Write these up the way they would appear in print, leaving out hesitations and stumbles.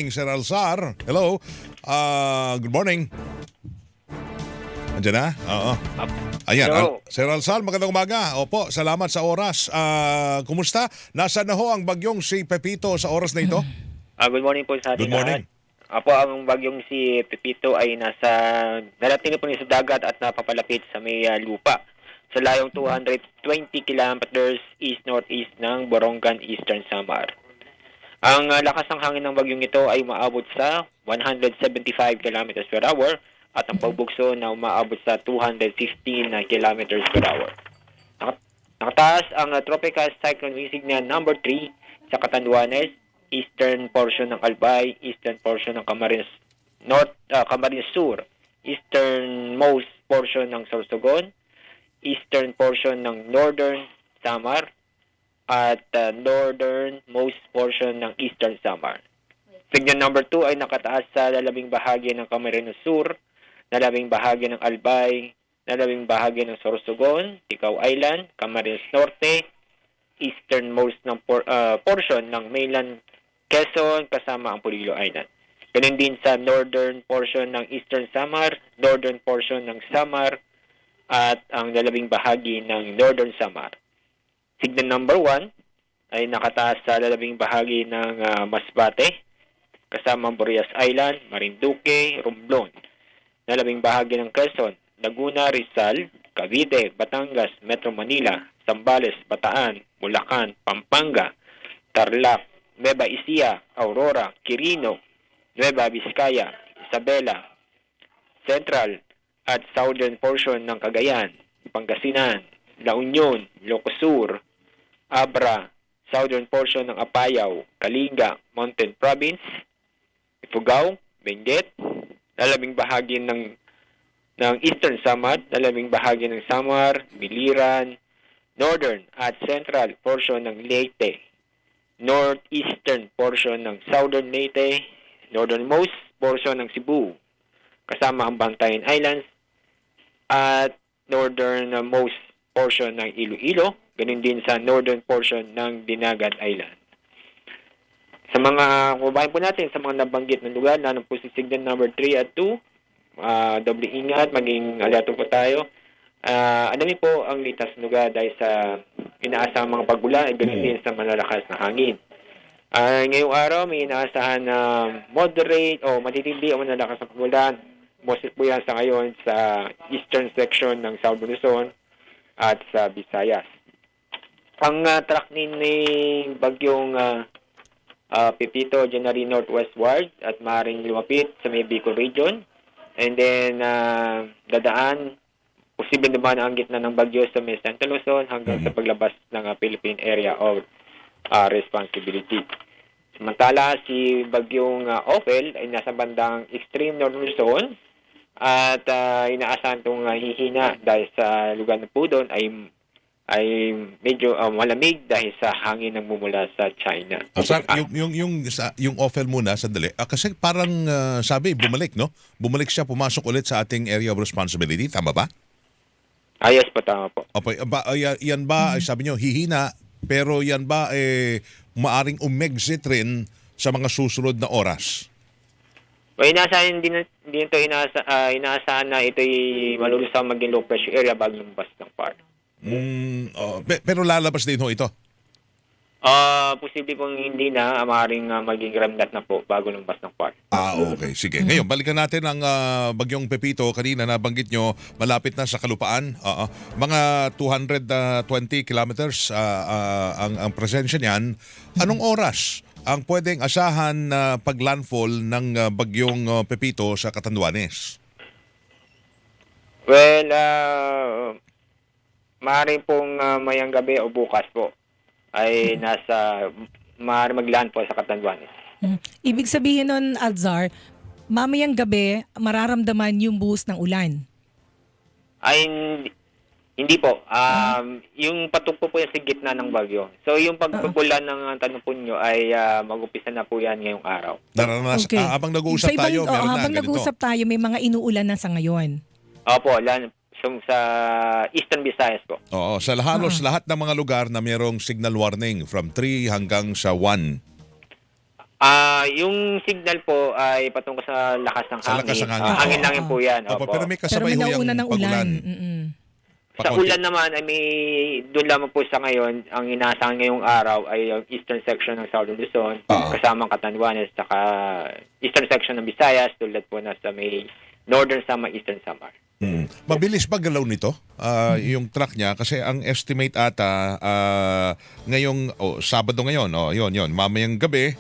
Sir Alzar. Hello. Good morning. Andiyan na? Oo. Ayan. Hello. Sir Alzar, magandang umaga. Opo, salamat sa oras. Kumusta? Nasaan na ho ang bagyong si Pepito sa oras na ito? Good morning po sa Good ating morning. lahat. Apo, ang bagyong si Pepito ay narating na po niya sa dagat at napapalapit sa may lupa sa layong 220 kilometers east-northeast ng Borongan, Eastern Samar. Ang lakas ng hangin ng bagyong ito ay umaabot sa 175 kilometers per hour at ang pagbugso na umaabot sa 215 kilometers per hour. Nakataas ang tropical cyclone wind signal number 3 sa Catanduanes, eastern portion ng Albay, eastern portion ng Camarines Sur, easternmost portion ng Sorsogon, eastern portion ng Northern Samar, at northernmost portion ng Eastern Samar. Signal number 2 ay nakataas sa lalabing bahagi ng Camarines Sur, lalabing bahagi ng Albay, lalabing bahagi ng Sorsogon, Ticao Island, Camarines Norte, easternmost ng portion ng mainland Quezon kasama ang Polillo Island. Ganun din sa northern portion ng Eastern Samar, northern portion ng Samar, at ang lalabing bahagi ng Northern Samar. Signal number 1 ay nakataas sa lalabing bahagi ng Masbate, kasama Burias Island, Marinduque, Romblon. Lalabing bahagi ng Quezon, Laguna, Rizal, Cavite, Batangas, Metro Manila, Zambales, Bataan, Bulacan, Pampanga, Tarlac, Nueva Ecija, Aurora, Quirino, Nueva Vizcaya, Isabela, Central at Southern portion ng Cagayan, Pangasinan, La Union, Ilocos Sur, Abra, southern portion ng Apayao, Kalinga, Mountain Province, Ifugao, Benguet, lalabing bahagi ng Eastern Samar, lalabing bahagi ng Samar, Biliran, northern at central portion ng Leyte, northeastern portion ng southern Leyte, northernmost portion ng Cebu, kasama ang Bantayan Islands, at northernmost portion ng Iloilo, ganun din sa northern portion ng Dinagat Island. Sa mga kubahin po natin, sa mga nabanggit ng lugar, lalo po si signal number 3 at 2, doble ingat, maging alerto po tayo. Alamin po ang litas ng lugar dahil sa inaasahang mga pagulan ay ganun din sa malalakas na hangin. Ngayong araw, may inaasahan na moderate o matitindi o malalakas na pagulan. Mostly po yan sa ngayon sa eastern section ng South Luzon at sa Visayas. Ang track ni bagyong Pepito generally northwestward at maaaring lumapit sa may Bicol region. And then dadaan, posible naman ang gitna ng bagyo sa may Central Luzon hanggang sa paglabas ng Philippine Area of Responsibility. Samantala, si bagyong Ophel ay nasa bandang extreme northern Luzon at inaasahan itong hihina dahil sa lugar na po doon ay medyo malamig dahil sa hangin na mumula sa China. Sir, yung Ophel muna, sandali. Kasi parang sabi, bumalik, no? Bumalik siya, pumasok ulit sa ating area of responsibility. Tama ba? Yes po, tama po. Okay. Yan ba, sabi nyo, hihina, pero yan ba, maaring umexit rin sa mga susunod na oras? Inaasahan din ito, inaasahan na ito'y malulusang maging low pressure area bago lumabas ng part. Pero lalabas din ho ito? Posible pong hindi na, maaaring maging ramdat na po bago lumabas ng part. Okay. Sige. Ngayon, balikan natin ang bagyong Pepito. Kanina nabanggit nyo, malapit na sa kalupaan. Mga 220 kilometers ang presensya niyan. Anong oras ang pwedeng asahan na paglandfall ng bagyong Pepito sa Catanduanes? Well, maaaring pong mayang gabi o bukas po ay maaaring mag-land po sa Catanduanes. Ibig sabihin nun, Alzar, mamayang gabi mararamdaman yung buhos ng ulan. Ay, hindi po. Yung patugpo po yan sa gitna ng bagyo. So, yung pagpupulan ng tanong po nyo ay mag-upisa na po yan ngayong araw. Okay. Habang nag-uusap tayo, meron na habang ganito. nag-uusap tayo, may mga inuulan na sa ngayon. Opo, sa Eastern Visayas po. Oo, sa halos lahat ng mga lugar na mayroong signal warning from 3 hanggang sa 1. Yung signal po ay patungkol sa lakas ng Sa hangin. lakas ng hangin. Hangin lang yun po yan. Opo, Opo. pero may Pero kasabay may ho yung nauna ng ulan. pag-ulan. Sa Pakonti. ulan naman ay may doon lamang po sa ngayon, ang inaasahan ngayong araw ay yung eastern section ng Southern Luzon, Oo. kasamang Catanduanes, saka eastern section ng Visayas, tulad po na sa may northern Samar, eastern Samar. Mabilis ba galaw nito? Yung truck niya kasi ang estimate ata ngayong Sabado ngayon, yun, mamayang gabi.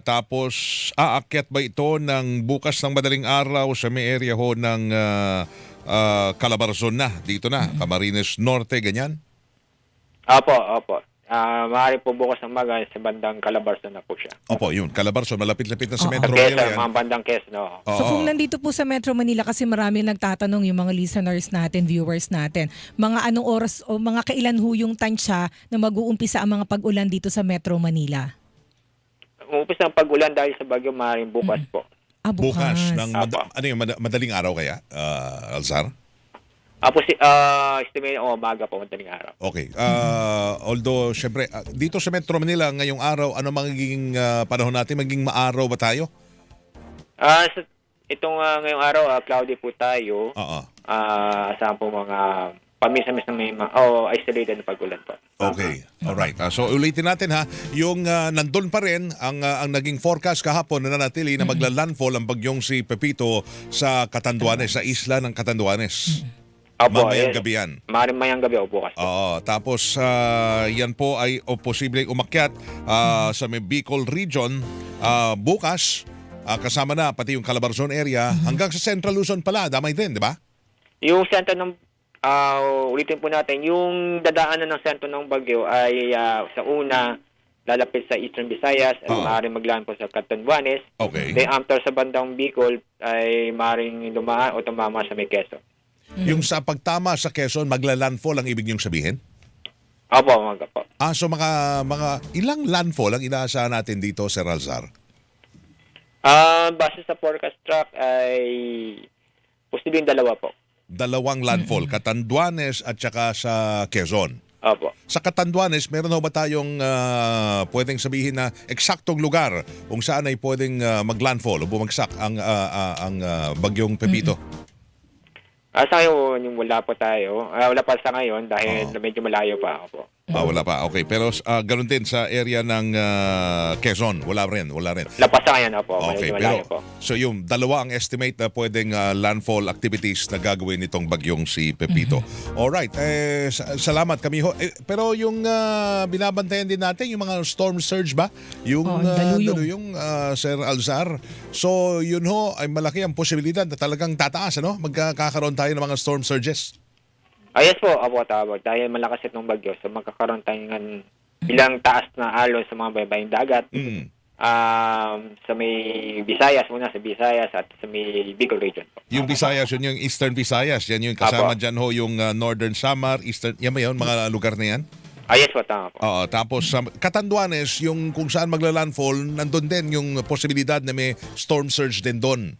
Tapos aakyat ba ito ng bukas ng madaling araw sa may area ho ng Calabarzon na, dito na, Camarines Norte, ganyan? Opo. Maaari po bukas ng maga sa bandang Calabarzon na po siya. Opo, yun, Calabarzon, malapit-lapit na sa Oo. Metro Sa Manila Quezon, yan. mga bandang Quezon. So kung nandito po sa Metro Manila, kasi marami nagtatanong yung mga listeners natin, viewers natin, mga anong oras o mga kailan ho yung tansya na mag-uumpisa ang mga pag-ulan dito sa Metro Manila? Umupis ng pag-ulan dahil sa bagyo, maaaring bukas po. Bukas ng Apo. ano yung madaling araw kaya, Alzar? Estimate umaga po, madaling araw. Okay. Although, syempre, dito sa Metro Manila, ngayong araw, ano magiging panahon natin? Magiging maaraw ba tayo? Itong ngayong araw, cloudy po tayo. Oo. Asahan po mga paminsan-minsan may isolated na pag-ulan po. Okay. Alright. So, ulitin natin ha. Yung nandun pa rin, ang naging forecast kahapon na nanatili na magla-landfall ang bagyong si Pepito sa Catanduanes, sa isla ng Catanduanes. Opo, Mamayang yes. gabi yan. Mamayang gabi o bukas po. Oo, tapos yan po ay posibleng umakyat sa may Bicol region bukas, kasama na pati yung Calabarzon area hanggang sa Central Luzon pala, damay din, di ba? Yung sentro ng ulitin po natin, yung dadaanan ng sentro ng bagyo ay sa una lalapit sa Eastern Visayas at maaaring maglaan po sa Catanduanes. Okay. Then after sa bandang Bicol ay maaaring dumaan o tumama sa may Quezon. Yung sa pagtama sa Quezon, magla-landfall ang ibig niyong sabihin? Opo, umaga po. So mga ilang landfall ang inaasahan natin dito, Sir Alzar? Base sa forecast track ay posibleng dalawa po. Dalawang landfall, Catanduanes at saka sa Quezon. Opo. Sa Catanduanes, meron ho ba tayong pwedeng sabihin na eksaktong lugar kung saan ay pwedeng maglandfall o bumagsak ang bagyong Pepito? Sa ngayon, yung wala pa tayo. Wala pa sa ngayon dahil medyo malayo pa ako po. Wala pa. Okay. Pero ganun din sa area ng Quezon. Wala rin. Wala pa sa ngayon po. Okay. Medyo malayo po. So yung dalawa ang estimate na pwedeng landfall activities na gagawin nitong bagyong si Pepito. Alright. Salamat kami ho. Pero yung binabantayan din natin, yung mga storm surge ba? Yung daluyong, Sir Alzar. So yun ho, ay malaki ang posibilidad na talagang tataas. Magkakaroon tayo ng mga storm surges. Yes po, tawag. Dahil malakas itong bagyo, so magkakaroon tayo ng ilang taas na alon sa mga baybaying dagat. Sa may Visayas muna, sa Visayas at sa may Bicol region po. Yung Visayas, yun yung Eastern Visayas. Yan yung kasama dyan ho, yung Northern Samar, Eastern, yan ba yun, mga lugar na yan? Yes po, tama po. Tapos sa Catanduanes, yung kung saan magla-landfall, nandun din yung posibilidad na may storm surge din doon.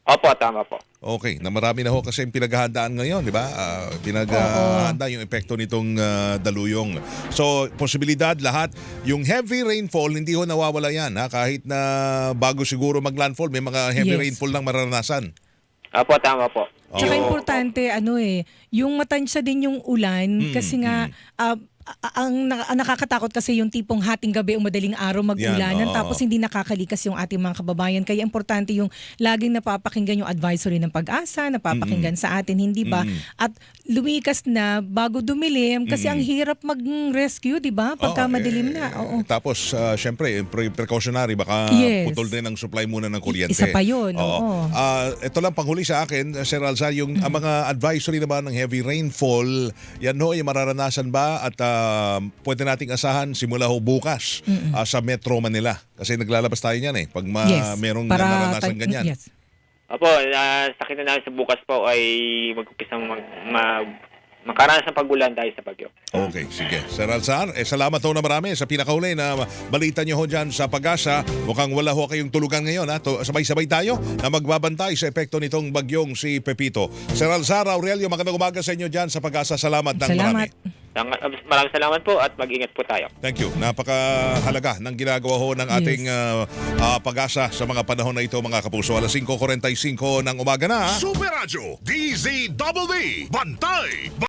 Opo, tama po. Okay, na marami na ho kasi yung pinaghahandaan ngayon, di ba? Pinaghahanda yung epekto nitong daluyong. So, posibilidad lahat. Yung heavy rainfall, hindi ho nawawala yan. Kahit na bago siguro mag-landfall, may mga heavy rainfall lang maranasan. Opo, tama po. Tsaka importante, yung matansya din yung ulan kasi nga, ang nakakatakot kasi yung tipong hating gabi o madaling araw mag-ulanan tapos hindi nakakalikas yung ating mga kababayan. Kaya importante yung laging napapakinggan yung advisory ng Pag-asa, napapakinggan sa atin, hindi ba? At lumikas na bago dumilim kasi ang hirap mag-rescue, di ba? Pagka madilim na. Tapos, syempre, precautionary, baka putol din ang supply muna ng kuryente. Isa pa yun. Ito lang panghuli sa akin, Sir Alzar, yung mga advisory naman ng heavy rainfall, yan ho, yung mararanasan ba at pwede nating asahan simula ho bukas sa Metro Manila. Kasi naglalabas tayo niyan pag merong naranasan ganyan. Yes. Opo, sakit na namin sa bukas po ay mag-upisang makaranas ng pag-ulan dahil sa bagyo. Okay, sige. Sir Alzar, salamat ho na marami sa pinakauli na balita niyo ho dyan sa Pag-asa. Mukhang wala ho kayong tulugan ngayon. Sabay-sabay tayo na magbabantay sa epekto nitong bagyong si Pepito. Sir Alzar, Aurelio, magandang umaga sa inyo dyan sa Pag-asa. Salamat ng marami. Maraming salamat po at mag-ingat po tayo. Thank you. Napakahalaga ng ginagawa ho ng ating pag-asa sa mga panahon na ito, mga kapuso. Alas 5:45 ng umaga na. Super Radio, DZDD, Bantay!